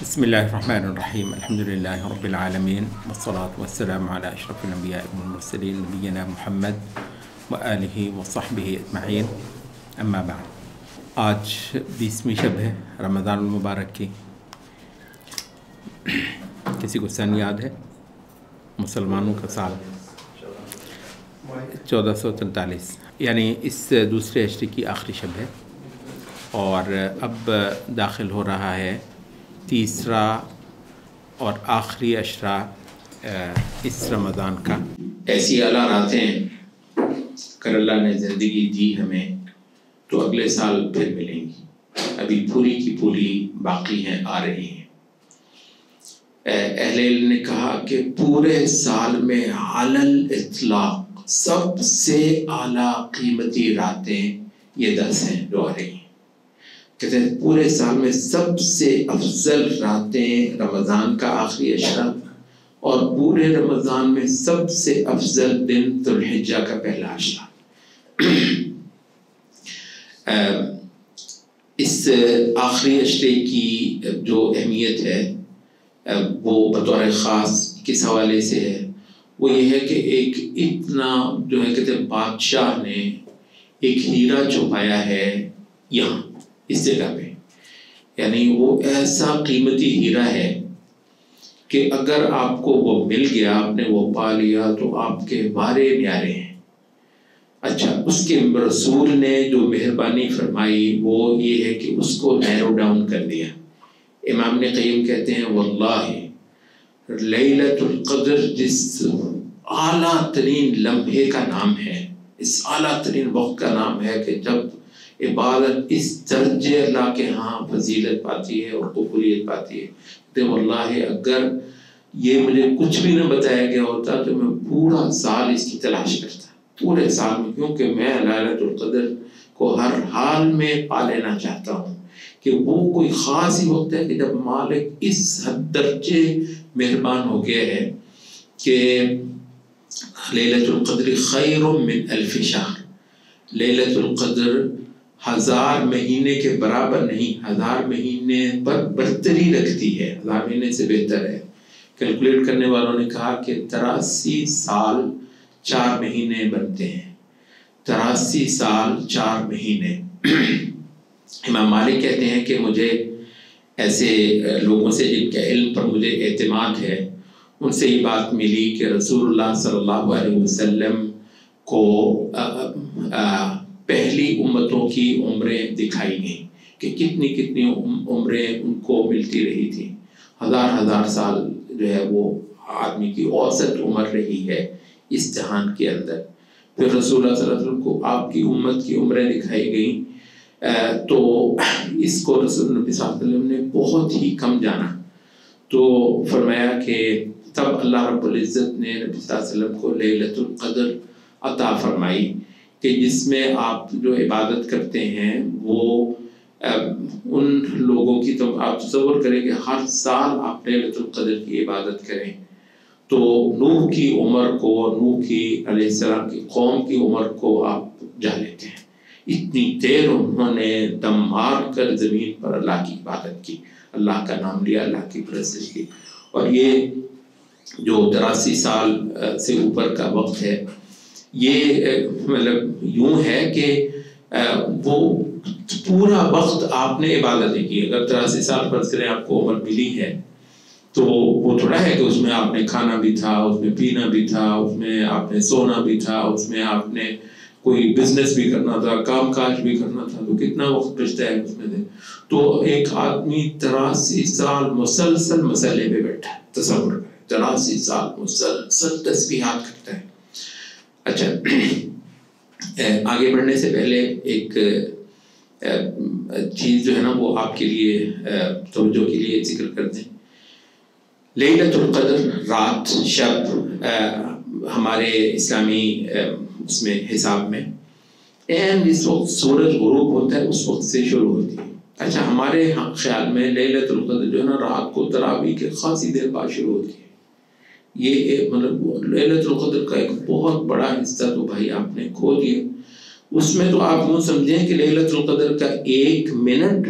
بسم الله الرحمن الرحيم. الحمد لله رب العالمين، والصلاة والسلام على أشرف الأنبياء والمرسلين نبينا محمد وآلہ وصحبہ اجمعین، اما بعد۔ آج 20ویں شب ہے رمضان المبارک کی۔ کسی کو سن یاد ہے؟ مسلمانوں کا سال 1443، یعنی اس دوسرے عشرے کی آخری شب ہے، اور اب داخل ہو رہا ہے تیسرا اور آخری عشرہ اس رمضان کا۔ ایسی اعلیٰ راتیں اگر اللہ نے زندگی دی ہمیں تو اگلے سال پھر ملیں گی، ابھی پوری کی پوری باقی ہیں، آ رہی ہیں۔ اہل علم نے کہا کہ پورے سال میں علی الاطلاق سب سے اعلیٰ قیمتی راتیں یہ 10 ہیں جو آ رہی ہیں۔ کہتے ہیں پورے سال میں سب سے افضل راتیں رمضان کا آخری عشرہ، اور پورے رمضان میں سب سے افضل دن ذو الحجہ کا پہلا عشرہ۔ اس آخری عشرے کی جو اہمیت ہے وہ بطور خاص کس حوالے سے ہے، وہ یہ ہے کہ ایک اتنا جو ہے کہتے ہیں بادشاہ نے ایک ہیرا چھپایا ہے یہاں اس جگہ پہ، یعنی وہ ایسا قیمتی ہیرا ہے کہ اگر آپ کو وہ مل گیا، آپ نے وہ پا لیا تو آپ کے بارے نیارے ہیں۔ اچھا، اس کے رسول نے جو مہربانی فرمائی وہ یہ ہے کہ اس کو نیرو ڈاؤن کر دیا۔ امام ابن قیم کہتے ہیں واللہ لیلۃ القدر جس اعلیٰ ترین لمحے کا نام ہے، اس اعلیٰ ترین وقت کا نام ہے کہ جب عبادت اس درجے اللہ کے ہاں فضیلت پاتی ہے اور قبولیت پاتی ہے۔ تو واللہ اگر یہ مجھے کچھ بھی نہ بتایا گیا ہوتا تو میں پورا سال اس کی تلاش کرتا، پورے سال میں، کیونکہ میں لیلۃ القدر کو ہر حال میں پا لینا چاہتا ہوں کہ وہ کوئی خاص ہی وقت ہے کہ جب مالک اس حد درجے مہربان ہو گیا ہے کہ لیلۃ القدر خیر من الف شہر، لیلۃ القدر 1000 مہینے کے برابر نہیں، 1000 مہینے پر برتری رکھتی ہے، 1000 مہینے سے بہتر ہے۔ کیلکولیٹ کرنے والوں نے کہا کہ 83 سال 4 مہینے بنتے ہیں، 83 سال 4 مہینے۔ امام مالک کہتے ہیں کہ مجھے ایسے لوگوں سے جن کے علم پر مجھے اعتماد ہے، ان سے یہ بات ملی کہ رسول اللہ صلی اللہ علیہ وسلم کو پہلی امتوں کی عمریں دکھائی گئیں کہ کتنی کتنی عمریں ان کو ملتی رہی تھی، 1000 سال جو ہے وہ آدمی کی اوسط عمر رہی ہے اس جہان کے اندر۔ پھر رسول اللہ صلی اللہ علیہ وسلم کو آپ کی امت کی عمریں دکھائی گئیں، تو اس کو رسول نبی صلی اللہ علیہ وسلم نے بہت ہی کم جانا، تو فرمایا کہ تب اللہ رب العزت نے نبی صلی اللہ علیہ وسلم کو لیلۃ القدر عطا فرمائی کہ جس میں آپ جو عبادت کرتے ہیں وہ ان لوگوں کی، تو آپ تصور کریں کہ ہر سال آپ لیلۃ القدر کی عبادت کریں تو نوح کی عمر کو، نوح کی علیہ السلام کی قوم کی عمر کو آپ جا لیتے ہیں۔ اتنی دیر انہوں نے دم مار کر زمین پر اللہ کی عبادت کی، اللہ کا نام لیا، اللہ کی پرستش کی۔ اور یہ جو 83 سال سے اوپر کا وقت ہے، یہ مطلب یوں ہے کہ وہ پورا وقت آپ نے عبادتیں کی۔ اگر 83 سال فرض کریں آپ کو عمر ملی ہے تو وہ تھوڑا ہے کہ اس میں آپ نے کھانا بھی تھا، اس میں پینا بھی تھا، اس میں آپ نے سونا بھی تھا، اس میں آپ نے کوئی بزنس بھی کرنا تھا، کام کاج بھی کرنا تھا، تو کتنا وقت بچتا ہے اس میں سے۔ تو ایک آدمی 83 سال مسلسل مسئلے پہ بیٹھا ہے، تصور کریں 83 سال مسلسل تسبیحات کرتا ہے۔ اچھا، آگے بڑھنے سے پہلے ایک چیز جو ہے نا وہ آپ کے لیے توجہ کے لیے ذکر کر دیں۔ لیلۃ القدر رات، شب ہمارے اسلامی اس میں حساب میں جس وقت سورج غروب ہوتا ہے اس وقت سے شروع ہوتی ہے۔ اچھا، ہمارے خیال میں لیلۃ القدر جو ہے نا رات کو تراویح کے خاصی دیر بعد شروع ہوتی ہے۔ یہ مطلب لیلۃ القدر کا ایک بہت بڑا حصہ تو بھائی آپ نے کھو دیا۔ اس میں تو آپ یوں سمجھیں کہ لیلۃ القدر کا 1 منٹ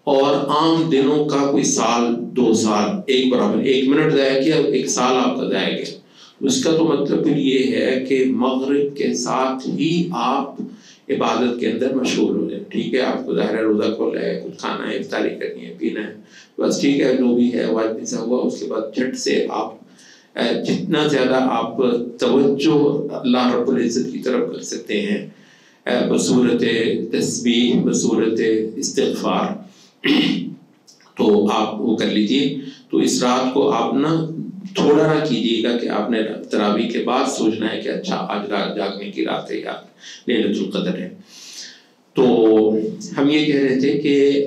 اور عام دنوں کا کوئی سال 2 سال ایک برابر، 1 منٹ ضائع کیا 1 سال آپ کا ضائع گیا. اس کا تو مطلب پھر یہ ہے کہ مغرب کے ساتھ ہی آپ عبادت کے اندر مشغول ہو جائیں. ٹھیک ہے، آپ کو ظاہر ہے روزہ کھولا ہے، کچھ کھانا ہے، افطاری کرنی ہے، پینا ہے، بس ٹھیک ہے جو بھی ہے واجب سے ہوا. اس کے بعد جھٹ سے آپ جتنا زیادہ آپ توجہ اللہ رب العزت کی طرف کر سکتے ہیں بصورت تسبیح، بصورت استغفار، تو آپ وہ کر لیجئے. تو اس رات کو آپ نا تھوڑا نہ کیجیے گا کہ آپ نے تراویح کے بعد سوچنا ہے کہ اچھا آج رات جاگنے کی رات ہے یا لیلۃ القدر ہے. تو ہم یہ کہہ رہے تھے کہ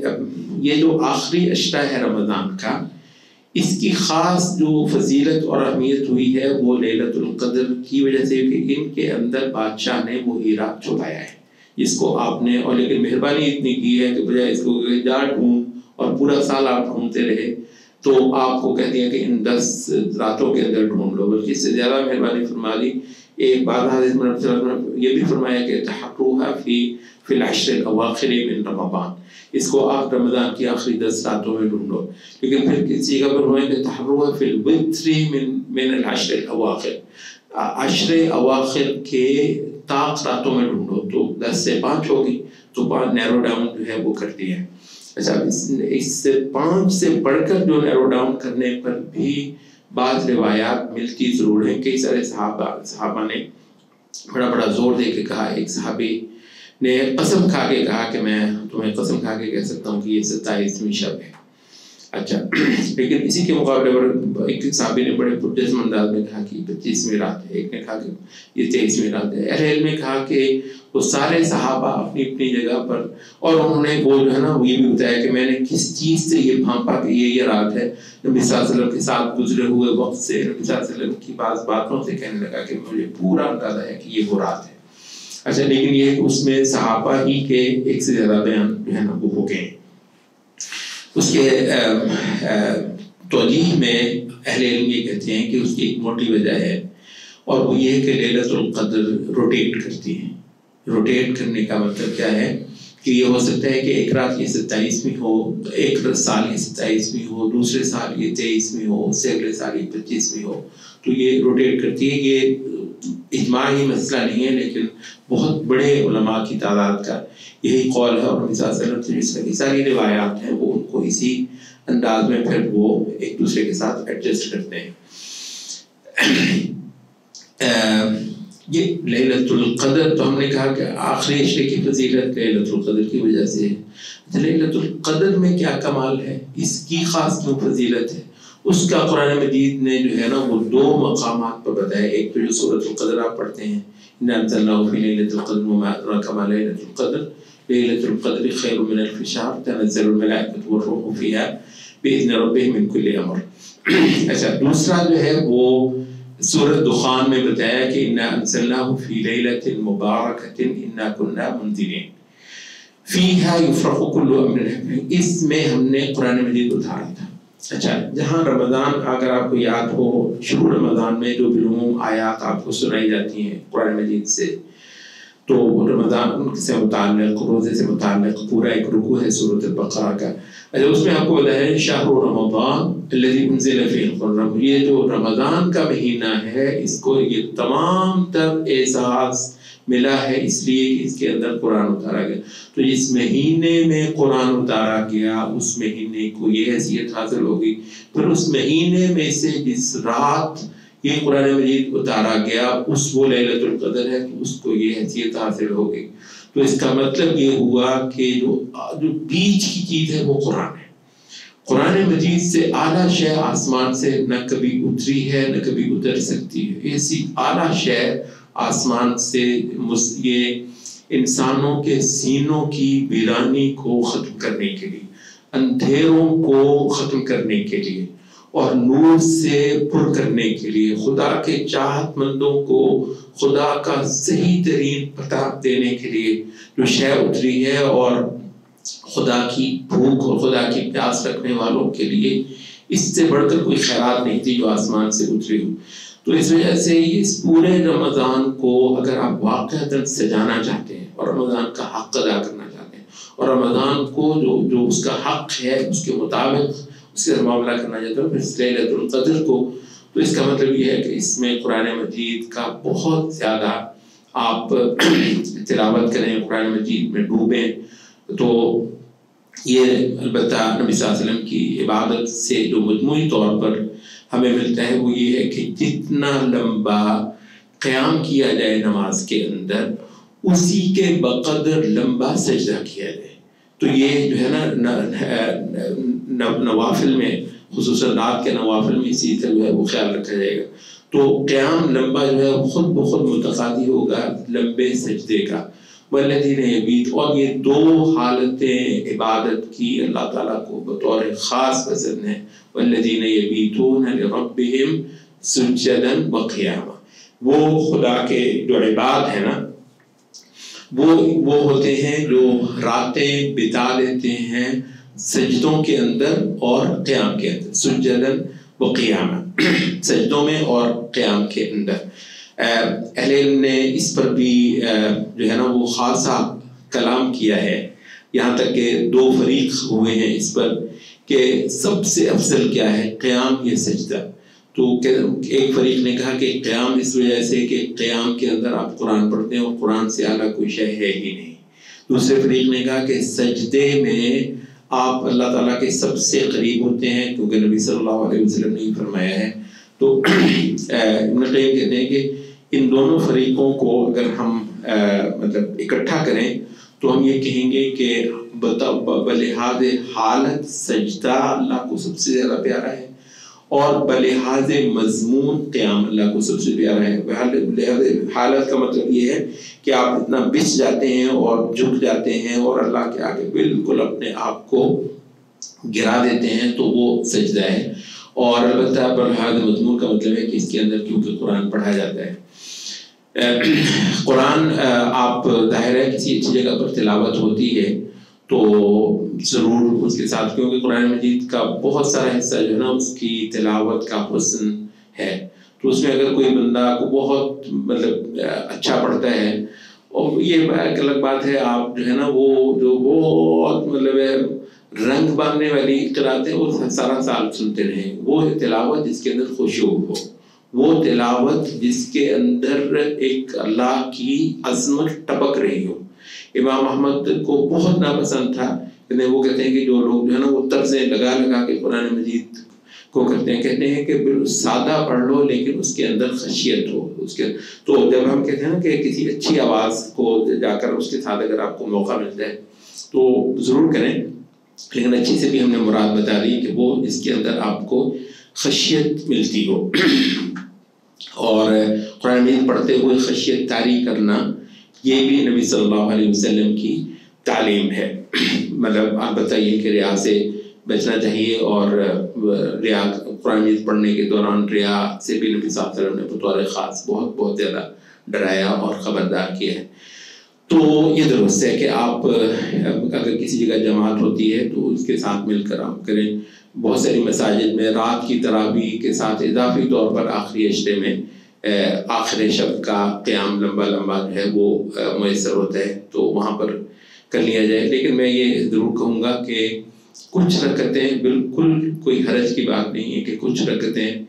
یہ جو آخری عشرہ ہے رمضان کا، اس کی خاص جو فضیلت اور اہمیت ہوئی ہے وہ لیلۃ القدر کی وجہ سے کہ ان کے اندر بادشاہ نے وہ ہیرا چھپایا ہے جس کو آپ نے، اور لیکن مہربانی اتنی کی ہے کہ بجائے اس کو جا ڈھونڈ اور پورا سال آپ ڈھونڈتے رہے تو آپ کو کہہ دیا کہ ان 10 راتوں کے اندر ڈھونڈ لو، بلکہ اس سے زیادہ مہربانی فرما دی. ایک بات حدیث میں یہ بھی فرمایا کہ تحروها فی العشر الاواخر من رمضان، اس کو آپ رمضان کی آخری 10 راتوں میں ڈھونڈو. لیکن پھر کسی جگہ پر ہوئے کہ تحروها فی الوتر من العشر الاواخر، عشر اواخر کے طاق راتوں میں ڈھونڈو. تو 10 سے 5 ہوگی تو 5 نیرو ڈاؤن جو ہے وہ کر دیا ہے. اچھا، اس سے 5 سے بڑھ کر جو نیرو ڈاؤن کرنے پر بھی بعض روایات ملتی ضرور ہیں. کئی سارے صحابہ نے بڑا زور دے کے کہا. ایک صحابی نے قسم کھا کے کہا کہ میں تمہیں قسم کھا کے کہہ سکتا ہوں کہ یہ 27ویں شب ہے. اچھا، لیکن اسی کے مقابلے پر ایک صحابی نے بڑے پرجزم انداز میں کہا کہ 25ویں رات ہے، ایک نے کہا کہ یہ 23ویں رات ہے. اہل علم نے کہا کہ وہ سارے صحابہ اپنی اپنی جگہ پر، اور انہوں نے وہ جو ہے نا وہ یہ بھی بتایا کہ میں نے کس چیز سے یہ بھانپا کہ یہ رات ہے. نبی صلی اللہ علیہ وسلم کے ساتھ گزرے ہوئے وقت سے، نبی صلی اللہ علیہ وسلم کی بعض باتوں سے کہنے لگا کہ مجھے پورا اندازہ ہے کہ یہ وہ رات ہے. اچھا، لیکن یہ کہ اس میں صحابہ ہی کے ایک سے زیادہ بیان جو ہے نا وہ ہو گئے. اس کے توجیہ میں اہل علم یہ کہتے ہیں کہ اس کی ایک موٹی وجہ ہے، اور وہ یہ ہے کہ لیلۃ القدر روٹیٹ کرتی ہے. روٹیٹ کرنے کا مطلب کیا ہے کہ یہ ہو سکتا ہے کہ ایک رات یہ 27ویں ہو، ایک سال یہ 27ویں ہو، دوسرے سال یہ 23ویں ہو، اس سے اگلے سال یہ 25ویں ہو. تو یہ روٹیٹ کرتی ہے. یہ اجماعی مسئلہ نہیں ہے، لیکن بہت بڑے علماء کی تعداد کا یہی قول ہے، اور نبی صلی اللہ علیہ وسلم سے جس طرح کی ساری روایات ہیں وہ ان کو اسی انداز میں پھر وہ ایک دوسرے کے ساتھ ایڈجسٹ کرتے ہیں. یہ لیلۃ القدر تو ہم نے کہا کہ آخری عشرے کی فضیلت لیلۃ القدر کی وجہ سے ہے. لیلۃ القدر میں کیا کمال ہے، اس کی خاص کیوں فضیلت ہے، اس کا قرآن مجید نے جو ہے نا وہ 2 مقامات پر بتایا. ایک تو جو سورۃ القدر آپ پڑھتے ہیں، اِنَّا أَنزَلْنَاهُ فِي لَيْلَةِ الْقَدْرِ وَمَا أَدْرَاكَ مَا لَيْلَةُ الْقَدْرِ لَيْلَةُ الْقَدْرِ خَيْرٌ مِنَ أَلْفِ شَهْرٍ تَنَزَّلُ الْمَلَائِكَةُ وَالرُّوحُ فِيهَا بِإِذْنِ رَبِّهِم مِّن كُلِّ أَمْرٍ. اچھا، دوسرا جو ہے وہ سورۃ دخان میں بتایا کہ اِنَّا أَنزَلْنَاهُ فِي لَيْلَةٍ مُبَارَكَةٍ إِنَّا كُنَّا مُنذِرِينَ فِيهَا يُفْرَقُ كُلُّ أَمْرٍ حَكِيمٍ. اس میں ہم نے قرآن مجید اتارا تھا. اچھا، جہاں رمضان اگر آپ کو یاد ہو، شروع رمضان میں جو بالعموم آیات آپ کو سنائی جاتی ہیں قرآن مجید سے، تو رمضان سے متعلق، روزے سے متعلق پورا ایک رکوع ہے سورۃ البقرہ کا. اچھا، اس میں آپ کو بتایا ہے شہر رمضان الذی انزل فیہ القرآن. یہ جو رمضان کا مہینہ ہے اس کو یہ تمام تر اعزاز ملا ہے اس لیے کہ اس کے اندر قرآن اتارا گیا. تو جس مہینے میں قرآن اتارا گیا اس مہینے کو یہ حیثیت حاصل ہوگی. پھر اس مہینے میں سے جس رات یہ قرآن مجید اتارا گیا اس وہ لیلۃ القدر ہے، تو اس کو یہ حیثیت حاصل ہوگی. تو اس کا مطلب یہ ہوا کہ جو بیچ کی چیز ہے وہ قرآن ہے. قرآن مجید سے اعلیٰ شے آسمان سے نہ کبھی اتری ہے نہ کبھی اتر سکتی ہے. ایسی اعلیٰ شے آسمان سے یہ انسانوں کے سینوں کی ویرانی کو ختم کرنے کے لیے، اندھیروں کو ختم کرنے کے لیے اور نور سے پر کرنے کے لیے، خدا کے چاہت مندوں کو خدا کا صحیح ترین پتہ دینے کے لیے جو شے اتری ہے، اور خدا کی بھوک اور خدا کی پیاس رکھنے والوں کے لیے اس سے بڑھ کر کوئی خیرات نہیں تھی جو آسمان سے اتری ہو. تو اس وجہ سے اس پورے رمضان کو اگر آپ واقعتاً سجانا چاہتے ہیں اور رمضان کا حق ادا کرنا چاہتے ہیں اور رمضان کو جو اس کا حق ہے اس کے مطابق اس کے معاملہ کرنا چاہتا ہے اس لیلۃ القدر کو، تو اس کا مطلب یہ ہے کہ اس میں قرآن مجید کا بہت زیادہ آپ تلاوت کریں، قرآن مجید میں ڈوبیں. تو یہ البتہ نبی صلی اللہ علیہ وسلم کی عبادت سے جو مجموعی طور پر ہمیں ملتا ہے وہ یہ ہے کہ جتنا لمبا قیام کیا جائے نماز کے اندر اسی کے بقدر لمبا سجدہ کیا جائے. تو یہ جو ہے نا نوافل میں، خصوصاً رات کے نوافل میں اسی طرح جو ہے وہ خیال رکھا جائے گا. تو قیام لمبا جو ہے خود بخود متقاضی ہوگا لمبے سجدے کا. والذین یبیت، اور یہ دو حالتیں عبادت کی اللہ تعالیٰ کو بطور خاص پسند ہیں. والذین یبیتون لربہم سجدا وقیاما، وہ خدا کے جو عباد ہیں نا وہ ہوتے ہیں جو راتیں بتا دیتے ہیں سجدوں کے اندر اور قیام کے اندر، سجدا وقیاما، سجدوں میں اور قیام کے اندر. اہل علم نے اس پر بھی جو ہے نا وہ خاصا کلام کیا ہے، یہاں تک کہ دو فریق ہوئے ہیں اس پر کہ سب سے افضل کیا ہے، قیام یا سجدہ. تو ایک فریق نے کہا کہ قیام اس وجہ سے کہ قیام کے اندر آپ قرآن پڑھتے ہیں اور قرآن سے اعلیٰ کوئی شے ہے ہی نہیں. دوسرے فریق نے کہا کہ سجدے میں آپ اللہ تعالیٰ کے سب سے قریب ہوتے ہیں، کیونکہ نبی صلی اللہ علیہ وسلم نے فرمایا ہے. تو ابن قیم کہتے ہیں کہ ان دونوں فریقوں کو اگر ہم مطلب اکٹھا کریں تو ہم یہ کہیں گے کہ بلحاظ حالت سجدہ اللہ کو سب سے زیادہ پیارا ہے، اور بلحاظ مضمون قیام اللہ کو سب سے پیارا ہے. بلحاظ حالت کا مطلب یہ ہے کہ آپ اتنا بچ جاتے ہیں اور جھک جاتے ہیں اور اللہ کے آگے بالکل اپنے آپ کو گرا دیتے ہیں، تو وہ سجدہ ہے. اور البتہ بلحاظ مضمون کا مطلب ہے کہ اس کے اندر کیونکہ قرآن پڑھا جاتا ہے. قرآن آپ ظاہر ہے کسی اچھی جگہ پر تلاوت ہوتی ہے تو ضرور اس کے ساتھ، کیونکہ قرآن مجید کا بہت سارا حصہ جو ہے نا اس کی تلاوت کا حسن ہے، تو اس میں اگر کوئی بندہ کو بہت مطلب اچھا پڑھتا ہے، اور یہ ایک الگ بات ہے آپ جو ہے نا وہ جو بہت مطلب رنگ باندھنے والی قراتیں وہ سارا سال سنتے رہیں، وہ تلاوت جس کے اندر خشوع ہو، وہ تلاوت جس کے اندر ایک اللہ کی عظمت ٹپک رہی ہو. امام احمد کو بہت ناپسند تھا، وہ کہتے ہیں کہ جو لوگ جو ہے نا وہ طرزیں لگا لگا کے قرآن مجید کو کہتے ہیں کہ سادہ پڑھ لو لیکن اس کے اندر خشیت ہو اس کے. تو جب ہم کہتے ہیں نا کہ کسی اچھی آواز کو جا کر اس کے ساتھ اگر آپ کو موقع ملتا ہے تو ضرور کریں، لیکن اچھی سے بھی ہم نے مراد بتا دی کہ وہ جس کے اندر آپ کو خشیت ملتی ہو. اور قرآن مجید پڑھتے ہوئے خشیت طاری کرنا یہ بھی نبی صلی اللہ علیہ وسلم کی تعلیم ہے. مطلب آپ بتائیے کہ ریا سے بچنا چاہیے، اور ریا قرآن مجید پڑھنے کے دوران ریا سے بھی نبی صلی اللہ علیہ وسلم نے بطور خاص بہت زیادہ ڈرایا اور خبردار کیا ہے. تو یہ درست ہے کہ آپ اگر کسی جگہ جماعت ہوتی ہے تو اس کے ساتھ مل کر آپ کریں. بہت ساری مساجد میں رات کی تراویح کے ساتھ اضافی طور پر آخری اشرے میں آخر شب کا قیام لمبا جو ہے وہ میسر ہوتا ہے، تو وہاں پر کر لیا جائے. لیکن میں یہ ضرور کہوں گا کہ کچھ رکعتیں بالکل کوئی حرج کی بات نہیں ہے کہ کچھ رکعتیں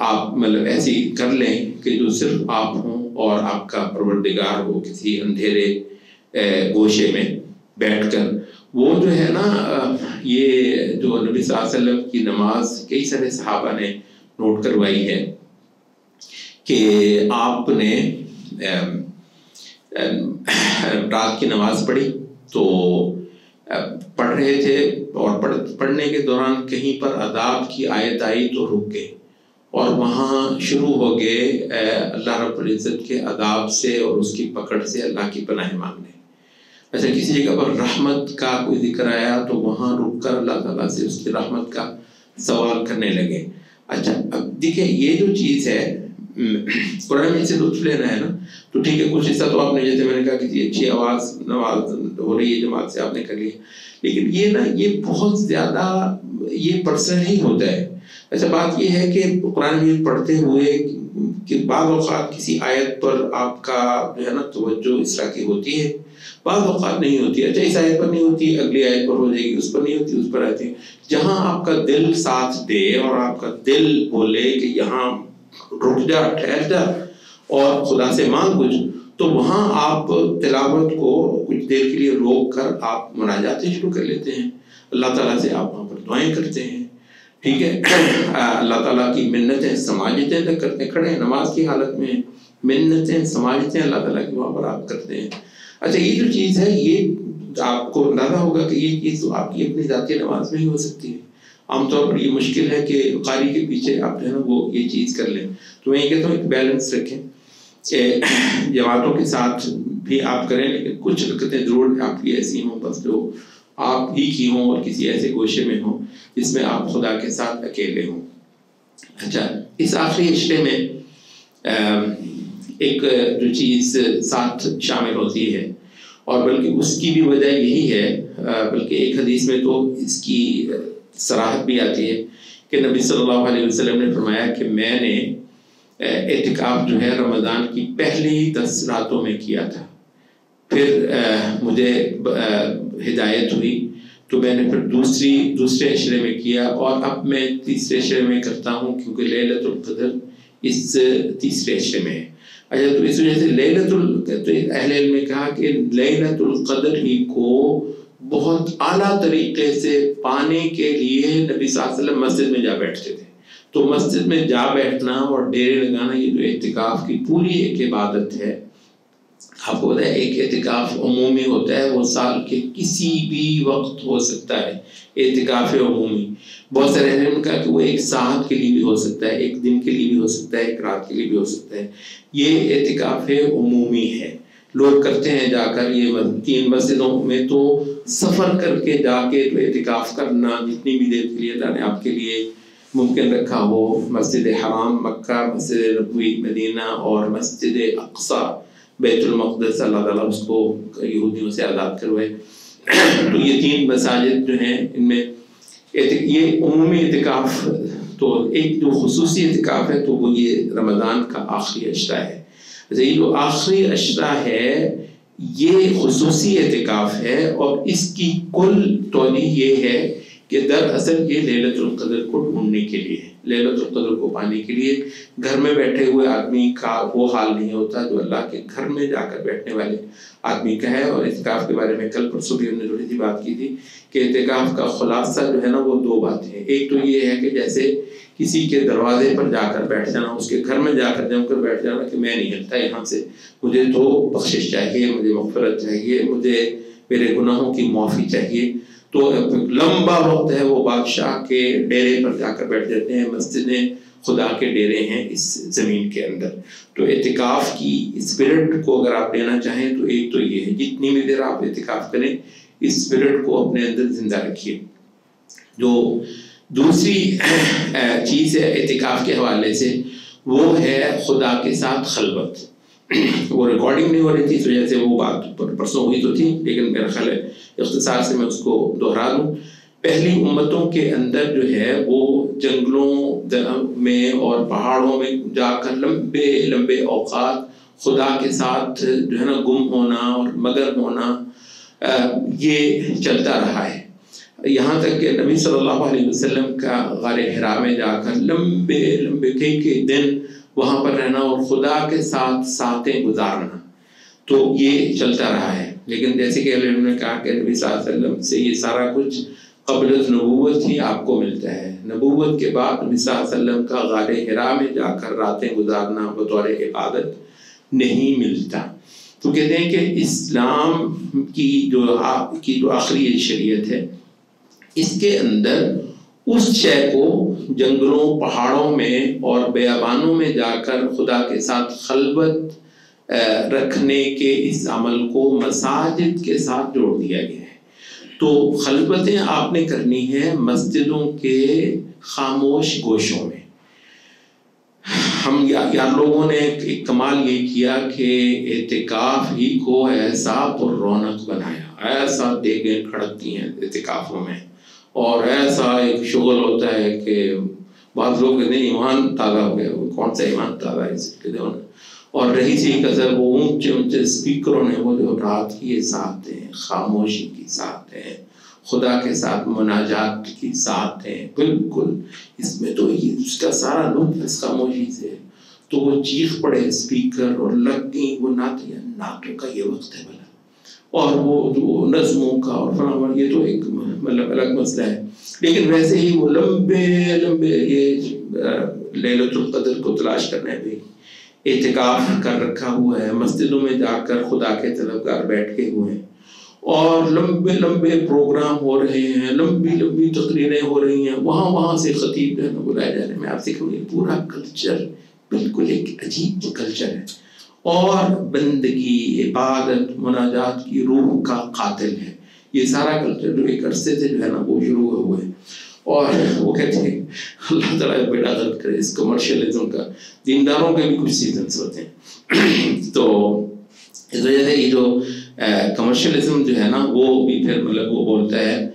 آپ مطلب ایسی کر لیں کہ جو صرف آپ ہوں اور آپ کا پروردگار ہو کسی اندھیرے گوشے میں بیٹھ کر. وہ جو ہے نا یہ جو نبی صلی اللہ علیہ وسلم کی نماز کئی سارے صحابہ نے نوٹ کروائی ہے کہ آپ نے رات کی نماز پڑھی تو پڑھ رہے تھے اور پڑھنے کے دوران کہیں پر عذاب کی آیت آئی تو رک گئے اور وہاں شروع ہو گئے اللہ رب العزت کے عذاب سے اور اس کی پکڑ سے اللہ کی پناہ مانگنے. اچھا کسی جگہ پر رحمت کا کوئی ذکر آیا تو وہاں رک کر اللہ تعالیٰ سے اس کی رحمت کا سوال کرنے لگے. اچھا اب دیکھیں یہ جو چیز ہے قرآن میں سے لطف لینا ہے نا، تو ٹھیک ہے کچھ حصہ تو آپ نے جیسے میں نے کہا کسی اچھی آواز نواز ہو رہی ہے جماعت سے آپ نے کر لیا، لیکن یہ نا یہ بہت زیادہ یہ پرسنل ہی ہوتا ہے. اچھا بات یہ ہے کہ قرآن مجید پڑھتے ہوئے کہ بعض اوقات کسی آیت پر آپ کا جو ہے نا توجہ اس طرح کی ہوتی ہے بعض اوقات نہیں ہوتی ہے، اچھا اس آیت پر نہیں ہوتی، اگلی آیت پر ہو جائے گی، اس پر نہیں ہوتی، اس پر آتی ہے۔ جہاں آپ کا دل ساتھ دے اور آپ کا دل بولے کہ یہاں رک جا، ٹھہر جا اور خدا سے مانگ کچھ، تو وہاں آپ تلاوت کو کچھ دیر کے لیے روک کر آپ مناجاتیں شروع کر لیتے ہیں، اللہ تعالیٰ سے آپ وہاں پر دعائیں کرتے ہیں، ٹھیک ہے، اللہ تعالیٰ کی منتیں سماجتیں تک کرتے ہیں، کھڑے نماز کی حالت میں منتیں سماجتیں اللہ تعالیٰ کی وہاں پر آپ کرتے ہیں۔ اچھا یہ جو چیز ہے یہ آپ کو اندازہ ہوگا کہ یہ چیز تو آپ کی اپنی ذاتی نماز میں ہی ہو سکتی ہے، عام طور پر یہ مشکل ہے کہ قاری کے پیچھے آپ جو ہے نا وہ یہ چیز کر لیں۔ تو میں یہ کہتا ہوں ایک بیلنس رکھیں کہ جماعتوں کے ساتھ بھی آپ کریں، لیکن کچھ رکعتیں ضرور آپ کی ایسی ہوں بس جو آپ ہی کی ہوں اور کسی ایسے گوشے میں ہوں جس میں آپ خدا کے ساتھ اکیلے ہوں۔ اچھا اس آخری عشرے میں ایک جو چیز ساتھ شامل ہوتی ہے اور بلکہ اس کی بھی وجہ یہی ہے، بلکہ ایک حدیث میں تو اس کی صراحت بھی آتی ہے کہ نبی صلی اللہ علیہ وسلم نے فرمایا کہ میں نے اعتکاف جو ہے رمضان کی پہلی 10 راتوں میں کیا تھا، پھر مجھے ہدایت ہوئی تو میں نے پھر دوسرے عشرے میں کیا، اور اب میں تیسرے عشرے میں کرتا ہوں کیونکہ لیلۃ القدر اس تیسرے عشرے میں ہے۔ اچھا تو اس وجہ سے اہل علم نے کہا کہ لیلۃ القدر ہی کو بہت اعلیٰ طریقے سے پانے کے لیے نبی صلی اللہ علیہ وسلم مسجد میں جا بیٹھتے تھے۔ تو مسجد میں جا بیٹھنا اور ڈیرے لگانا یہ جو اعتکاف کی پوری ایک عبادت ہے، آپ کو پتہ ہے ایک اعتکاف عمومی ہوتا ہے، وہ سال کے کسی بھی وقت ہو سکتا ہے، اعتکاف عمومی بہت سارے نے کہا کہ وہ ایک ساعت کے لیے بھی ہو سکتا ہے، ایک دن کے لیے بھی ہو سکتا ہے، ایک رات کے لیے بھی ہو سکتا ہے۔ یہ اعتکاف عمومی ہے، لوگ کرتے ہیں جا کر، یہ 3 مسجدوں میں تو سفر کر کے جا کے تو اعتکاف کرنا جتنی بھی دیر کے لیے اللہ نے آپ کے لیے ممکن رکھا ہو، مسجد حرام مکہ، مسجد نبوی مدینہ اور مسجد اقصی بیت المقدس، اللہ تعالیٰ اس کو یہودیوں سے آزاد کروائے۔ تو یہ 3 مساجد جو ہیں ان میں یہ عمومی اعتکاف، تو ایک جو خصوصی اعتکاف ہے تو وہ یہ رمضان کا آخری عشرہ ہے۔ یہ جو آخری عشرہ ہے یہ خصوصی اعتکاف ہے، اور اس کی کل توجیہ یہ ہے کہ دراصل یہ لیلۃ القدر کو ڈھونڈنے کے لیے، لیلۃ القدر کو پانے کے لیے گھر میں بیٹھے ہوئے آدمی کا وہ حال نہیں ہوتا جو اللہ کے گھر میں جا کر بیٹھنے والے آدمی کا ہے۔ اور اعتکاف کے بارے میں کل پرسوں بھی ہم نے تھوڑی سی بات کی تھی کہ اعتکاف کا خلاصہ جو ہے نا وہ 2 باتیں ہیں۔ ایک تو یہ ہے کہ جیسے کسی کے دروازے پر جا کر بیٹھ جانا، اس کے گھر میں جا کر جم کر بیٹھ جانا کہ میں نہیں ہلتا یہاں سے، مجھے تو بخشش چاہیے، مجھے مغفرت چاہیے، مجھے میرے گناہوں کی معافی چاہیے۔ تو لمبا وقت ہے وہ بادشاہ کے ڈیرے پر جا کر بیٹھ جاتے ہیں، مسجدیں خدا کے ڈیرے ہیں اس زمین کے اندر۔ تو اعتکاف کی اسپرٹ کو اگر آپ لینا چاہیں تو ایک تو یہ ہے، جتنی بھی دیر آپ اعتکاف کریں اس اسپرٹ کو اپنے اندر زندہ رکھیے۔ جو دوسری چیز ہے اعتکاف کے حوالے سے وہ ہے خدا کے ساتھ خلوت۔ وہ ریکارڈنگ نہیں ہو رہی تھی اس وجہ سے وہ بات پرسوں ہوئی تو تھی، لیکن میرا خیال ہے اختصار سے میں اس کو دہرا دوں۔ پہلی امتوں کے اندر جو ہے وہ جنگلوں میں اور پہاڑوں میں جا کر لمبے لمبے اوقات خدا کے ساتھ جو ہے نا گم ہونا اور مگر ہونا یہ چلتا رہا ہے، یہاں تک کہ نبی صلی اللہ علیہ وسلم کا غار حرا میں جا کر لمبے لمبے کئی دن وہاں پر رہنا اور خدا کے ساتھ ساتیں گزارنا، تو یہ چلتا رہا ہے۔ لیکن جیسے کہ علم نے کہا کہ نبی صلی اللہ علیہ وسلم سے یہ سارا کچھ قبل نبوت ہی آپ کو ملتا ہے، نبوت کے بعد نبی صلی اللہ علیہ وسلم کا غار حرا میں جا کر راتیں گزارنا بطور عبادت نہیں ملتا۔ تو کہتے ہیں کہ اسلام کی جو آخری شریعت ہے اس کے اندر اس شے کو جنگلوں پہاڑوں میں اور بیابانوں میں جا کر خدا کے ساتھ خلوت رکھنے کے اس عمل کو مساجد کے ساتھ جوڑ دیا گیا ہے۔ تو خلوتیں آپ نے کرنی ہے مسجدوں کے خاموش گوشوں میں۔ ہم یار لوگوں نے ایک کمال یہ کیا کہ اعتکاف ہی کو ایسا پر رونق بنایا، ایسا دیگیں کھڑکتی ہیں اعتکافوں میں، اور ایسا ایک شغل ہوتا ہے کہ بعض لوگ کہتے ہیں ایمان تازہ ہو گیا۔ کون سا ایمان تازہ ہے؟ اور رہی سی قدر وہ اونچے اونچے اسپیکروں نے وہ جو رات کی ساتیں، خاموشی کی ساتیں، خدا کے ساتھ مناجات کی ساتیں، بالکل اس میں تو یہ اس کا سارا لطف اس خاموشی سے ہے۔ تو وہ چیخ پڑے اسپیکر اور لگ گئی وہ نعتوں کا یہ وقت ہے بھلا، اور وہ جو نظموں کا اور فلاں، یہ تو ایک مطلب الگ مسئلہ ہے۔ لیکن ویسے ہی وہ لمبے لمبے یہ لیلۃ القدر کو تلاش کرنے پہ اعتکاف کر رکھا ہوا ہے، مسجدوں میں جا کر خدا کے طلبگار بیٹھ کے ہوئے ہیں، اور لمبے لمبے پروگرام ہو رہے ہیں، لمبی لمبی تقریریں ہو رہی ہیں، وہاں سے خطیب جو ہے نا بلائے جا رہے ہیں۔ میں آپ سے کہوں یہ پورا کلچر بالکل ایک عجیب کلچر ہے، اور بندگی، عبادت، مناجات کی روح کا قاتل ہے یہ سارا کلچر جو ایک عرصے سے جو ہے نا وہ شروع ہوئے ہیں۔ اور وہ کہتے ہیں اللہ تعالیٰ بیڑا غرق کرے اس کمرشلزم کا، دینداروں کے بھی کچھ سیزنس ہوتے ہیں۔ تو اس وجہ سے یہ جو کمرشلزم جو ہے نا وہ بھی پھر مطلب وہ بولتا ہے،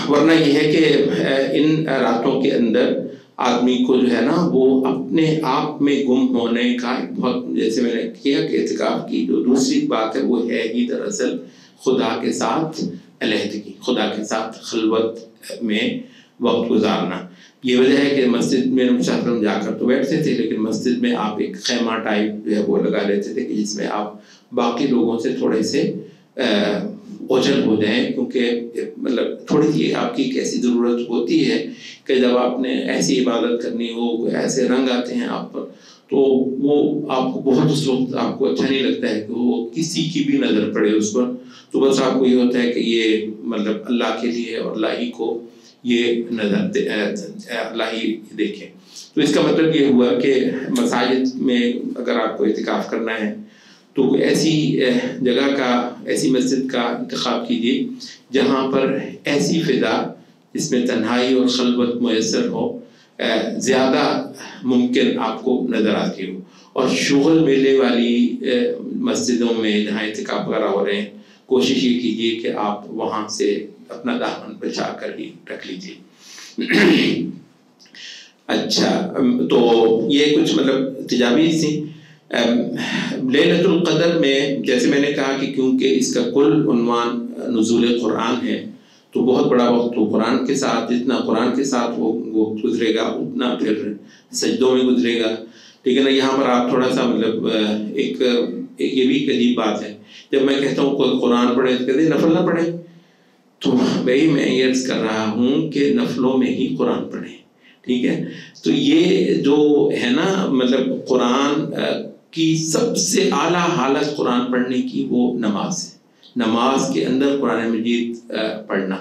ورنہ یہ ہے کہ ان راتوں کے اندر آدمی کو جو ہے نا وہ اپنے آپ میں گم ہونے کا ایک بہت، جیسے میں نے کیا کہ اعتکاف کی جو دوسری بات ہے وہ ہے ہی دراصل خدا کے ساتھ علیحدگی، خدا کے ساتھ خلوت میں وقت گزارنا۔ یہ وجہ ہے کہ مسجد میں مسافر جا کر تو بیٹھتے تھے، لیکن مسجد میں آپ ایک خیمہ ٹائپ جو ہے وہ لگا لیتے تھے کہ جس میں آپ باقی لوگوں سے تھوڑے سے اوجھل ہو جائیں، کیونکہ مطلب تھوڑی سی آپ کی ایک ایسی ضرورت ہوتی ہے کہ جب آپ نے ایسی عبادت کرنی ہو، ایسے رنگ آتے ہیں آپ پر، تو وہ آپ کو بہت اس وقت آپ کو اچھا نہیں لگتا ہے کہ وہ کسی کی بھی نظر پڑے اس پر، تو بس آپ کو یہ ہوتا ہے کہ یہ مطلب اللہ کے لیے اور اللہ ہی کو یہ نظر اللہ ہی دیکھیں۔ تو اس کا مطلب یہ ہوا کہ مساجد میں اگر آپ کو اعتکاف کرنا ہے تو کوئی ایسی جگہ کا، ایسی مسجد کا انتخاب کیجیے جہاں پر ایسی فضا جس میں تنہائی اور خلوت میسر ہو زیادہ ممکن آپ کو نظر آتی ہو، اور شغل میلے والی مسجدوں میں جہاں اعتکاف وغیرہ ہو رہے ہیں کوشش یہ کیجیے کہ آپ وہاں سے اپنا دامن بچا کر ہی رکھ لیجیے۔ اچھا، تو یہ کچھ مطلب تجاویز تھی۔ لیلۃ القدر میں جیسے میں نے کہا کہ کیونکہ اس کا کل عنوان نزول قرآن ہے تو بہت بڑا وقت وہ قرآن کے ساتھ، جتنا قرآن کے ساتھ وہ گزرے گا اتنا پھر سجدوں میں گزرے گا۔ لیکن یہاں پر آپ تھوڑا سا مطلب ایک یہ بھی عجیب بات ہے، جب میں کہتا ہوں کوئی قرآن پڑھے تو کہتے ہیں نفل نہ پڑھیں، تو بھائی میں یہ عرض کر رہا ہوں کہ نفلوں میں ہی قرآن پڑھیں، ٹھیک ہے؟ تو یہ جو ہے نا مطلب قرآن کی سب سے اعلیٰ حالت قرآن پڑھنے کی وہ نماز ہے، نماز کے اندر قرآن مجید پڑھنا۔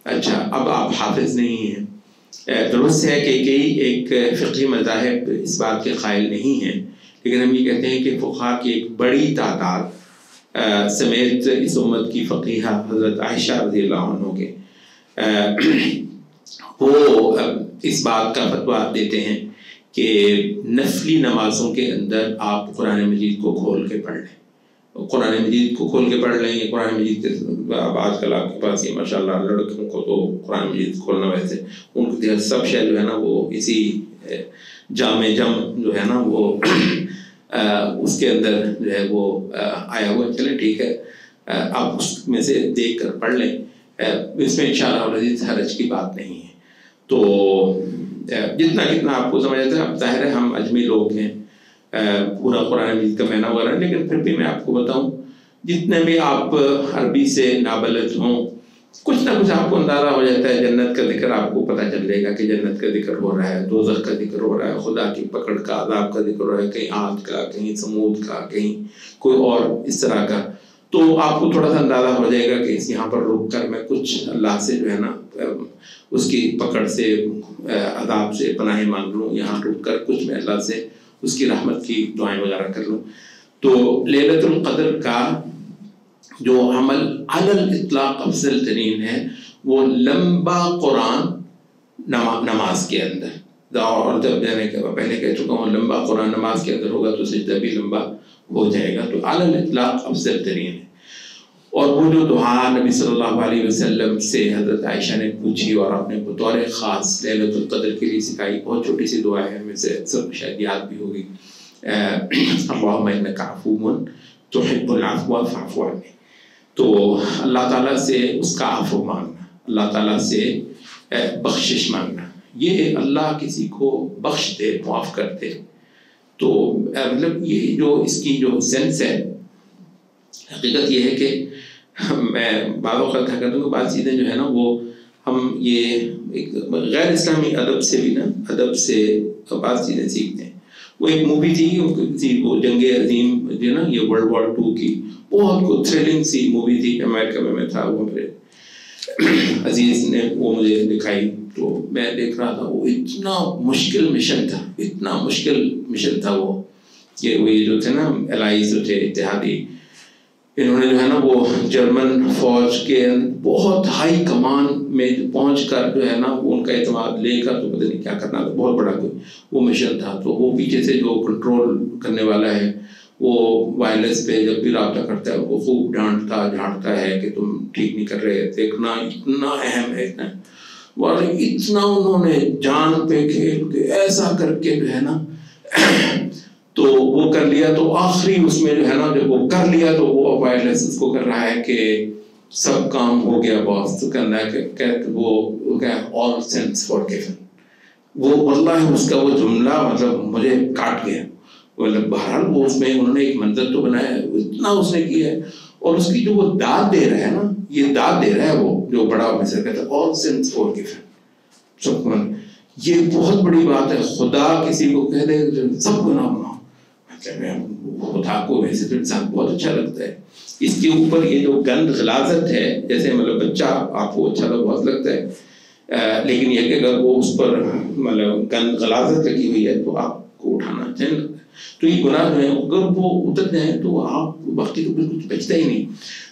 اچھا، اب آپ حافظ نہیں ہیں، درست ہے کہ کئی ایک فقہی مذاہب اس بات کے قائل نہیں ہیں، لیکن ہم یہ کہتے ہیں کہ فقہا کی ایک بڑی تعداد سمیت اس امت کی فقیہہ حضرت عائشہ رضی اللہ عنہ کے وہ اس بات کا فتویٰ دیتے ہیں کہ نفلی نمازوں کے اندر آپ قرآن مجید کو کھول کے پڑھ لیں، قرآن مجید کو کھول کے پڑھ لیں۔ یہ قرآن مجید کے اب آج کل آپ کے پاس یہ ماشاء اللہ لڑکوں کو تو قرآن مجید کھولنا، ویسے ان کو سب شے جو ہے نا وہ اسی جامع جم جو ہے نا وہ اس کے اندر جو ہے وہ آیا ہوا، چلیں ٹھیک ہے آپ اس میں سے دیکھ کر پڑھ لیں، اس میں انشاءاللہ عزیز حرج کی بات نہیں ہے۔ تو جتنا کتنا آپ کو سمجھ آتا ہے، اب ظاہر ہے ہم اجمی لوگ ہیں، پورا قرآن مجید کا معنی وغیرہ، لیکن پھر بھی میں آپ کو بتاؤں جتنے بھی آپ عربی سے نابلد ہوں کچھ نہ کچھ آپ کو اندازہ ہو جاتا ہے، جنت کا ذکر آپ کو پتہ چل جائے گا کہ جنت کا ذکر ہو رہا ہے، دوزخ کا ذکر ہو رہا ہے، خدا کی پکڑ کا، عذاب کا ذکر ہو رہا ہے، کہیں عاد کا، کہیں سمود کا، کہیں کوئی اور اس طرح کا، تو آپ کو تھوڑا سا اندازہ ہو جائے گا کہ یہاں پر رک کر میں کچھ اللہ سے جو ہے نا اس کی پکڑ سے، عذاب سے پناہ مانگ لوں، یہاں رک کر کچھ میں اللہ سے اس کی رحمت کی دعائیں وغیرہ کر لوں۔ تو لیلۃ القدر کا جو عمل علی الاطلاق افضل ترین ہے وہ لمبا قرآن نماز کے اندر، اور جب میں پہلے کہہ چکا ہوں لمبا قرآن نماز کے اندر ہوگا تو سجدہ بھی لمبا ہو جائے گا، تو علی الاطلاق افضل ترین ہے۔ اور وہ جو دعا نبی صلی اللہ علیہ وسلم سے حضرت عائشہ نے پوچھی اور آپ نے بطور خاص لیلۃ القدر کے لیے سکھائی، بہت چھوٹی سی دعا ہے، ہمیں سے اکثر شاید یاد بھی ہوگی، اللہم انک عفو تحب العفو فاعف عنی. تو اللہ تعالیٰ سے اس کا عفو مانگنا، اللہ تعالیٰ سے بخشش مانگنا. یہ اللہ کسی کو بخش دے، معاف کر دے، تو مطلب یہ جو اس کی جو سینس ہے، حقیقت یہ ہے کہ میں بعض اوقات کہا کرتا ہوں کہ بعض چیزیں جو ہے نا وہ ہم یہ ایک غیر اسلامی ادب سے بھی نا، ادب سے بعض چیزیں سیکھتے ہیں. وہ ایک مووی تھی وہ جنگ عظیم جو ہے نا، یہ World War II کی بہت تھرلنگ سی مووی تھی. امریکہ میں تھا، وہ میرے عزیز نے وہ مجھے دکھائی تو میں دیکھ رہا تھا. وہ اتنا مشکل مشن تھا، اتنا مشکل مشن تھا وہ کہ وہی جو تھے نا الائز جو تھے، اتحادی، انہوں نے جو ہے نا وہ جرمن فوج کے بہت ہائی کمان میں پہنچ کر جو ہے نا ان کا اعتماد لے کر تو پتہ نہیں کیا کرنا تھا، بہت بڑا کوئی وہ مشن تھا. تو وہ پیچھے سے جو کنٹرول کرنے والا ہے وہ وائرلیس پہ جب بھی رابطہ کرتا ہے وہ خوب ڈانٹتا جھانٹتا ہے کہ تم ٹھیک نہیں کر رہے، دیکھنا اتنا اہم ہے، اور اتنا انہوں نے جان پہ کھیل کے ایسا کر کے جو ہے نا تو وہ کر لیا. تو آخری اس میں جو ہے نا جب وہ کر لیا تو وہ وائرلیس اس کو کر رہا ہے کہ سب کام ہو گیا باس، تو کہنا ہے کہ وہ all sins forgiven. وہ واللہ اس کا وہ جملہ مطلب مجھے کاٹ گیا. مطلب بہرحال وہ اس میں انہوں نے ایک منظر تو بنایا ہے، اتنا اس نے کیا ہے، اور اس کی جو وہ داد دے رہا ہے نا، یہ داد دے رہا ہے وہ جو بڑا آفیسر کہتا ہے all sins forgiven. یہ بہت بڑی بات ہے. خدا کسی کو کہہ دے سب گناہ معاف، خدا کو ویسے تو انسان بہت اچھا لگتا ہے. اس کے اوپر یہ جو گند غلاظت ہے، جیسے مطلب بچہ آپ کو اچھا تو بہت لگتا ہے، لیکن یہ کہ اگر وہ اس پر مطلب گند غلاظت لگی ہوئی ہے تو آپ کو اٹھانا اچھا نہیں لگتا. تو یہ گناہ جو ہے اگر وہ اتر جائیں تو آپ وقتی تو کچھ بچتا ہی نہیں.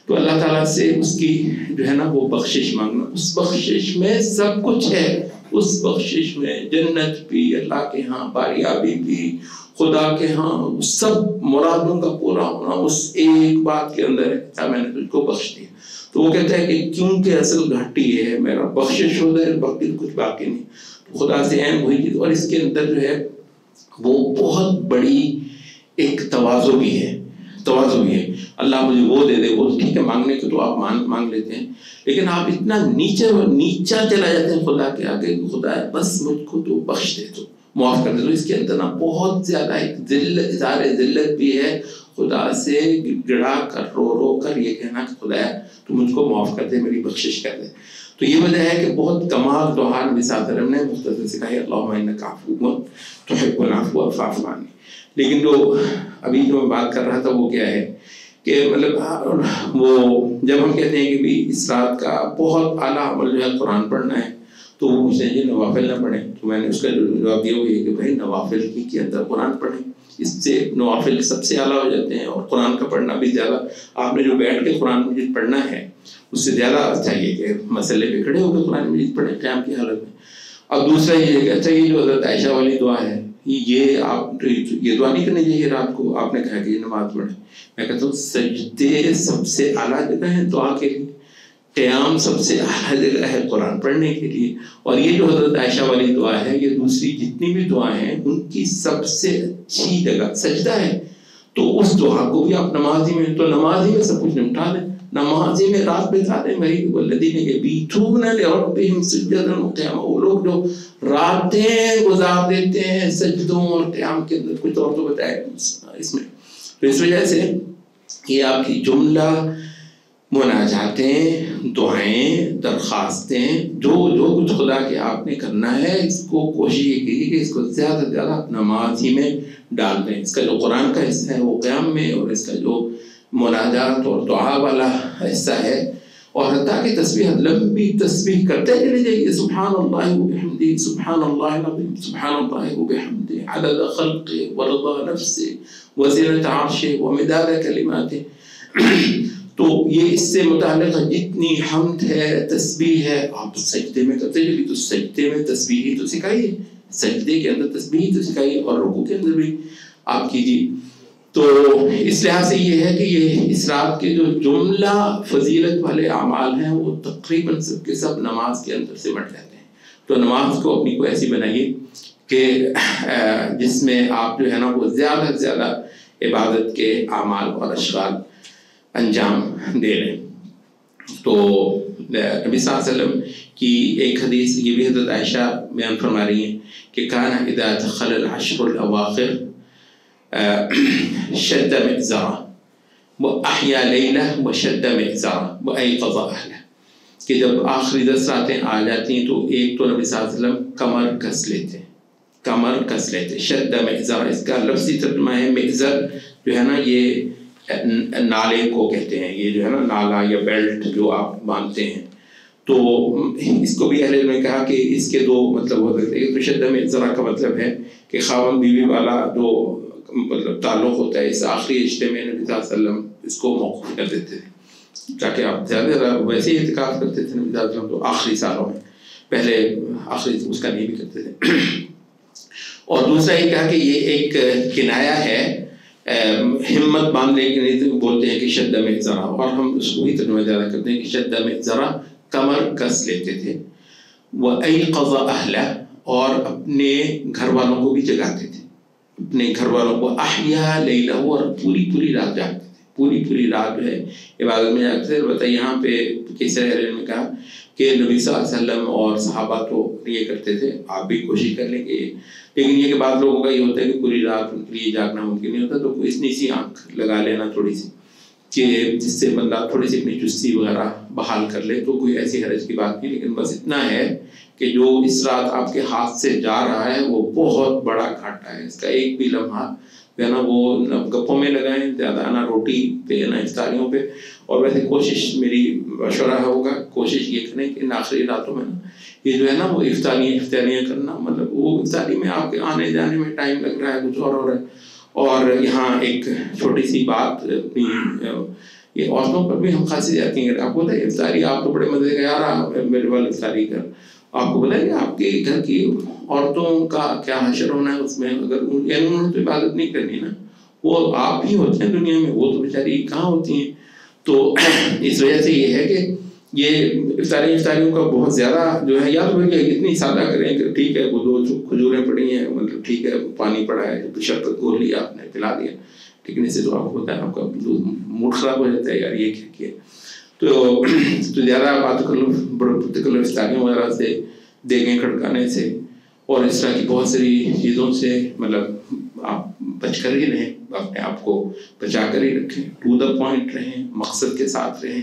تو اللہ تعالیٰ سے اس کی جو ہے نا وہ بخشش مانگنا. اس بخشش میں سب کچھ ہے، اس بخشش میں جنت بھی، اللہ کے ہاں باریابی بھی، خدا کے ہاں سب مرادوں کا پورا ہونا اس ایک بات کے اندر ہے کہ میں نے تجھ کو بخش دیا. تو وہ کہتا ہے کہ کیونکہ اصل گھاٹی ہے میرا بخشش ہو جائے، باقی کچھ باقی نہیں. خدا سے اہم وہی چیز. اور اس کے اندر جو ہے وہ بہت بڑی ایک تواضع بھی ہے، تواضع بھی ہے. اللہ مجھے وہ دے دے، وہ ٹھیک ہے مانگنے کو تو آپ مانگ لیتے ہیں، لیکن آپ اتنا نیچا چلا جاتے ہیں خدا کے آگے کہ خدا بس مجھ کو تو بخش دے، تو معاف کر دے. تو اس کے اندر نا بہت زیادہ ایک اظہار ذلت بھی ہے، خدا سے گڑا کر رو کر یہ کہنا کہ خدا تو مجھ کو معاف کر دے، میری بخشش کر دے. تو یہ وجہ ہے کہ بہت کمال دعا نبی صلی اللہ علیہ وسلم نے مختصر سے کہا ہے اللہم انک عفو تحب العفو فاعف عنی. لیکن جو ابھی جو میں بات کر رہا تھا وہ کیا ہے کہ مطلب وہ جب ہم کہتے ہیں کہ بھی اس رات کا بہت اعلیٰ عمل جو ہے قرآن پڑھنا ہے تو وہ پوچھتے ہیں جی نوافل نہ پڑھیں. تو میں نے اس کا جواب دیا وہ یہ کہ بھائی نوافل ہی کے اندر قرآن پڑھیں، اس سے نوافل سب سے اعلیٰ ہو جاتے ہیں، اور قرآن کا پڑھنا بھی زیادہ. آپ نے جو بیٹھ کے قرآن مجید پڑھنا ہے اس سے زیادہ چاہیے کہ مسئلے پہ کھڑے ہو کے قرآن مجید پڑھیں قیام کی حالت میں. اب دوسرا یہ ہے کہ اچھا یہ جو حضرت عائشہ والی دعا ہے یہ آپ یہ دعا نہیں کرنی چاہیے رات کو. آپ نے کہا کہ یہ نماز پڑھیں. میں کہتا ہوں سجدے سب سے اعلیٰ جگہ ہے دعا کے لیے، قیام سب سے اعلیٰ جگہ ہے قرآن پڑھنے کے لیے. اور یہ جو حضرت عائشہ والی دعا ہے یہ دوسری جتنی بھی دعائیں ہیں ان کی سب سے اچھی جگہ سجدہ ہے. تو اس دعا کو بھی آپ نمازی میں، تو نمازی میں سب کچھ نمٹا دیں، نمازی میں رات بتا دیں. بھائی والذین یبیتون لربہم سجدا وقیاما، وہ لوگ جو راتیں گزار دیتے ہیں سجدوں اور قیام کے اندر. کچھ اور تو بتائے اس میں. تو اس وجہ سے یہ آپ کی جملہ مناجاتیں، دعائیں، درخواستیں، جو کچھ خدا کے آپ نے کرنا ہے اس کو کوشش یہ کیجیے کہ اس کو زیادہ سے زیادہ نماز ہی میں ڈال دیں. اس کا جو قرآن کا حصہ ہے وہ قیام میں، اور اس کا جو مناجات اور دعا والا حصہ ہے، اور حتیٰ کہ تسبیح لمبی تسبیح کرتے چلے جائیے. سبحان اللہ وبحمدہ، سبحان اللہ العظیم، سبحان اللہ وبحمدہ، عدد خلقہ ورضا نفسہ وزنة عرشہ ومداد کلماتہ. تو یہ اس سے متعلق جتنی حمد ہے، تسبیح ہے، آپ سجدے میں کرتے چلیے. تو سجدے میں تسبیح ہی تو سکھائیے، سجدے کے اندر تسبیح ہی تو سکھائیے، اور رکوع کے اندر بھی آپ کیجیے. تو اس لحاظ سے یہ ہے کہ یہ اس رات کے جو جملہ فضیلت والے اعمال ہیں وہ تقریباً سب کے سب نماز کے اندر سے مٹ جاتے ہیں. تو نماز کو اپنی کو ایسی بنائیے کہ جس میں آپ جو ہے نا وہ زیادہ سے زیادہ عبادت کے اعمال اور اشغال انجام دے لیں۔ تو نبی صلی اللہ علیہ وسلم کی ایک حدیث یہ بھی حضرت عائشہ بیان فرما رہی ہیں کہ کان اذا دخل العشر الاواخر شد مئزرہ واحیا لیلہ وشد مئزرہ وایقظ اہلہ، کہ جب آخری 10 راتیں آ جاتی ہیں تو ایک تو نبی صلی اللہ علیہ وسلم کمر کس لیتے، شد مئزرہ اس کا لفظی ترجمہ ہے مئزر جو ہے نا یہ نالے کو کہتے ہیں، یہ جو ہے نا نالا یا بیلٹ جو آپ باندھتے ہیں، تو اس کو بھی اہل علم نے کہا کہ اس کے 2 مطلب ہو سکتے ہیں۔ تو شد مئزرہ کا مطلب ہے کہ خاوند بیوی والا جو مطلب تعلق ہوتا ہے اس آخری رشتے میں نبی صلی اللہ علیہ وسلم اس کو موقوف کر دیتے تھے، تاکہ آپ زیادہ ویسے ہی اعتکاف کرتے تھے نبی صلی اللہ علیہ وسلم تو آخری سالوں میں، پہلے آخری اس کا نہیں بھی کرتے تھے۔ اور دوسرا یہ کہا کہ یہ ایک کنایا ہے ہمت باندھنے کے لیے بولتے ہیں کہ شد مئزرہ، اور ہم اس کو ہی ترجمہ زیادہ کرتے ہیں کہ شد مئزرہ کمر کس لیتے تھے، وَأَيْقَظَ أَهْلَهُ اور اپنے گھر والوں کو بھی جگاتے تھے، اپنے گھر والوں کو احیا لیلہ اور پوری رات جاگتے تھے، پوری رات جو ہے عبادت میں جاگتے تھے۔ البتہ یہاں پہ کسی علم نے کہا کہ نبی صلی اللہ علیہ وسلم اور صحابہ تو یہ کرتے تھے، آپ بھی کوشش کر لیں کہ، لیکن یہ کہ بعض لوگوں کا یہ ہوتا ہے کہ پوری رات ان کے لیے جاگنا ممکن نہیں ہوتا، تو کوئی اتنی سی آنکھ لگا لینا تھوڑی سی کہ جس سے بندہ تھوڑی سی اپنی چستی وغیرہ بحال کر لے، تو کوئی ایسی حرج کی بات نہیں، لیکن بس اتنا ہے کہ جو اس رات آپ کے ہاتھ سے جا رہا ہے وہ بہت بڑا گھاٹا ہے، اس کا ایک بھی لمحہ جو ہے نا وہ نہ گپوں میں لگائیں زیادہ، نہ روٹی پہ نہ افطاریوں پہ، اور ویسے کوشش میری مشورہ ہوگا کوشش یہ کریں کہ ان آخری راتوں میں نا یہ جو ہے نا وہ افطاریاں کرنا، مطلب وہ افطاری میں آپ کے آنے جانے میں ٹائم لگ رہا ہے، کچھ اور ہو رہا ہے۔ اور یہاں ایک چھوٹی سی بات اپنی یہ عورتوں پر بھی ہم خاصی جاتی ہیں، آپ کو پتہ ہے افطاری آپ تو بڑے مزے کا یار میرے والے افطاری کر، آپ کو پتہ ہے کہ آپ کے گھر کی عورتوں کا کیا حشر ہونا ہے اس میں، اگر انہوں نے تو عبادت نہیں کرنی نا، وہ آپ ہی ہوتے ہیں دنیا میں، وہ تو بیچاری کہاں ہوتی ہیں۔ تو اس وجہ سے یہ ہے کہ یہ افطاریوں کا بہت زیادہ جو ہے، یا تو اتنی سادہ کریں کہ ٹھیک ہے وہ 2 کھجوریں پڑی ہیں، مطلب ٹھیک ہے پانی پڑا ہے، شربت گھول لیا آپ نے پلا دیا، لیکن اس سے تو آپ کو ہوتا ہے آپ کا موڈ خراب ہو جاتا ہے یار یہ کیا کیا، تو زیادہ بات کر لو افطاریوں وغیرہ سے، دیگیں کھڑکانے سے اور اس طرح کی بہت ساری چیزوں سے، مطلب آپ بچ کر ہی رہیں، اپنے آپ کو بچا کر ہی رکھیں، ٹو دا پوائنٹ رہیں، مقصد کے ساتھ رہیں،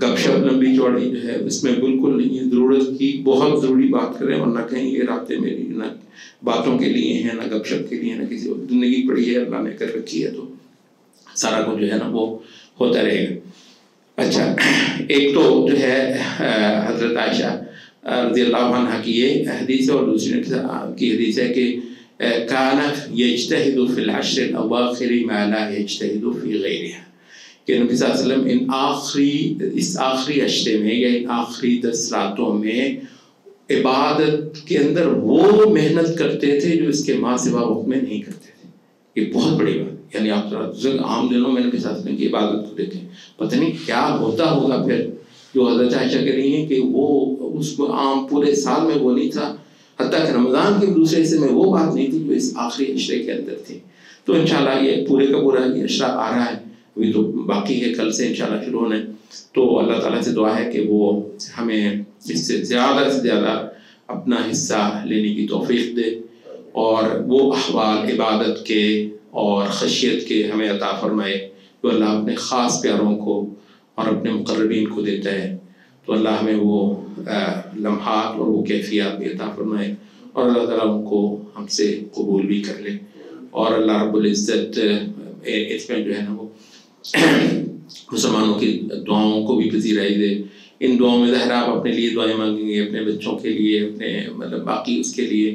گپ شپ لمبی چوڑی جو ہے اس میں بالکل نہیں ہے، ضرورت کی بہت ضروری بات کریں، اور نہ کہیں یہ راتیں میری نہ باتوں کے لیے ہیں، نہ گپ شپ کے لیے، نہ کسی اور زندگی پڑی ہے اللہ نے کر رکھی ہے، تو سارا کچھ جو ہے نا وہ ہوتا رہے گا۔ اچھا، ایک تو جو ہے حضرت عائشہ رضی اللہ عنہ کی یہ حدیث ہے، اور دوسری کی حدیث ہے کہ کان یجتہد فی العشر الاواخر ما لا یجتہد فی غیرها، کہ نبی صلی اللہ علیہ وسلم اس آخری عشرے میں یا ان آخری 10 راتوں میں عبادت کے اندر وہ محنت کرتے تھے جو اس کے ماں سوا وقت میں نہیں کرتے تھے۔ یہ بہت بڑی بات، یعنی آپ عام دنوں میں نبی صلی اللہ علیہ وسلم کی عبادت کو دیکھیں، پتہ نہیں کیا ہوتا ہوگا پھر، جو حضرت عائشہ کہہ رہی ہیں کہ وہ اس کو عام پورے سال میں وہ نہیں تھا، حتیٰ کہ رمضان کے دوسرے حصے میں وہ بات نہیں تھی جو اس آخری عشرے کے اندر تھی۔ تو انشاءاللہ یہ پورے کا پورا یہ عشرہ آ رہا ہے، ابھی تو باقی ہے، کل سے انشاءاللہ شروع ہونا ہے، تو اللہ تعالیٰ سے دعا ہے کہ وہ ہمیں اس سے زیادہ اپنا حصہ لینے کی توفیق دے، اور وہ احوال عبادت کے اور خشیت کے ہمیں عطا فرمائے جو اللہ اپنے خاص پیاروں کو اور اپنے مقربین کو دیتا ہے، تو اللہ ہمیں وہ لمحات اور وہ کیفیات بھی عطا فرمائے، اور اللہ تعالیٰ ان کو ہم سے قبول بھی کر لے، اور اللہ رب العزت اس میں جو ہے نا وہ مسلمانوں کی دعاؤں کو بھی پذیرائی دے۔ ان دعاؤں میں ظاہر آپ اپنے لیے دعائیں مانگیں گے، اپنے بچوں کے لیے، اپنے مطلب باقی اس کے لیے،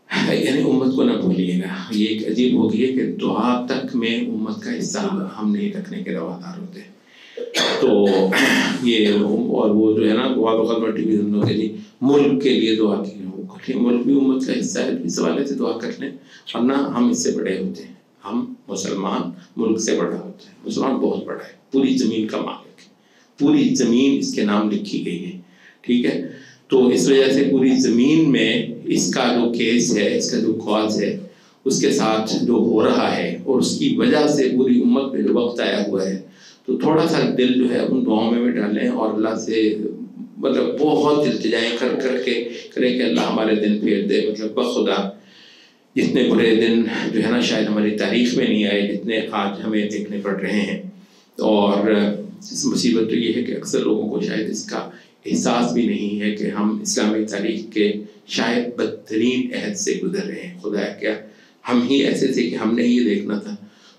یعنی امت کو نہ بھولیے گا۔ یہ ایک عجیب ہو گئی ہے کہ دعا تک میں امت کا حصہ ہم نہیں رکھنے کے روادار ہوتے، تو یہ اور وہ جو ہے نا دعا تو خدمت ٹی وی دنوں کے لیے ملک کے لیے دعا کی، ملک بھی امت کا حصہ ہے، اس حوالے سے دعا کر لیں، ورنہ ہم اس سے بڑے ہوتے ہیں، ہم مسلمان ملک سے بڑا ہوتا ہے، مسلمان بہت بڑا ہے، پوری زمین کا مالک ہے، پوری زمین اس کے نام لکھی گئی ہے، ٹھیک ہے۔ تو اس وجہ سے پوری زمین میں اس کا جو کیس ہے، اس کا جو کاز ہے، اس کے ساتھ جو ہو رہا ہے اور اس کی وجہ سے پوری امت پہ جو وقت آیا ہوا ہے، تو تھوڑا سا دل جو ہے ان دعاؤں میں بھی ڈالیں اور اللہ سے مطلب بہت التجائیں کر کے کریں کہ اللہ ہمارے دن پھیر دے. مطلب بخدا جتنے برے دن جو ہے نا شاید ہماری تاریخ میں نہیں آئے جتنے آج ہمیں دیکھنے پڑ رہے ہیں. اور اس مصیبت تو یہ ہے کہ اکثر لوگوں کو شاید اس کا احساس بھی نہیں ہے کہ ہم اسلامی تاریخ کے شاید بدترین عہد سے گزر رہے ہیں. خدا کیا ہم ہی ایسے تھے کہ ہم نے یہ دیکھنا تھا.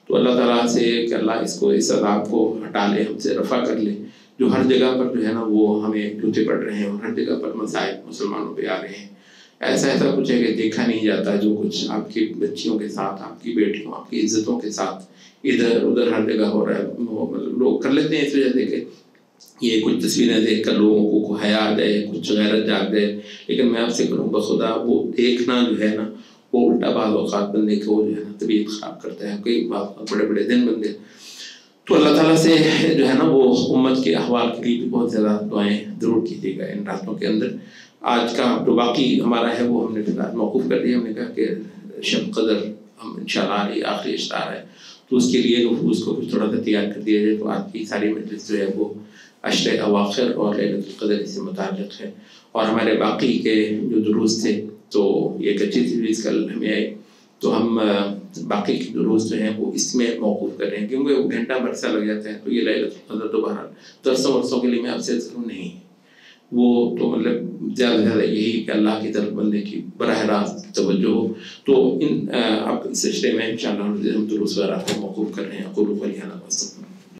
تو اللہ تعالیٰ سے کہ اللہ اس عذاب کو ہٹا لے، ہم سے رفع کر لے. جو ہر جگہ پر جو ہے نا وہ ہمیں ٹوٹے پڑ رہے ہیں اور ہر جگہ پر مصائب مسلمانوں پہ آ رہے ہیں. ایسا کچھ ہے کہ دیکھا نہیں جاتا جو کچھ آپ کی بچیوں کے ساتھ، آپ کی بیٹیوں، آپ کی عزتوں کے ساتھ ادھر ادھر ہر جگہ ہو رہا ہے. مطلب لوگ کر لیتے ہیں اس وجہ سے کہ یہ کچھ تصویریں دیکھ کر لوگوں کو حیا آ جائے، کچھ غیرت جاگ جائے. لیکن میں آپ سے کروں بخدا وہ دیکھنا جو ہے نا وہ الٹا بعض اوقات بندے کو جو ہے نا طبیعت خراب کرتا ہے. کئی بڑے بڑے دن بن گئے. تو اللہ تعالیٰ سے جو ہے نا وہ امت کے احوال کے لیے بھی بہت زیادہ دعائیں ضرور کیجیے گا ان راتوں کے اندر. آج کا جو باقی ہمارا ہے وہ ہم نے فی الحال موقوف کر دیا. ہم نے کہا کہ شب قدر ہم انشاءاللہ آخری اشتہار ہے تو اس کے لیے نفوس کو کچھ تھوڑا سا تیار کر دیا جائے. تو آج کی ساری مجلس جو ہے وہ عشر اواخر اور لیلۃ القدر سے متعلق ہے. اور ہمارے باقی کے جو دروس تھے تو ایک اچھی سیریز کل ہمیں آئی تو ہم باقی کے دروس جو ہیں وہ اس میں موقوف کر رہے ہیں کیونکہ وہ گھنٹہ بھر سا لگ جاتا ہے. تو یہ لیلۃ القدر تو بہرحال درسوں ورسوں کے لیے میں آپ سے ضرور نہیں، وہ تو مطلب زیادہ سے زیادہ یہی کہ اللہ کی طرف بندے کی براہ راست توجہ ہو. تو اب اس سلسلے میں انشاءاللہ ہم دروس وغیرہ کو موقوف کر رہے ہیں. اقول قولی ھذا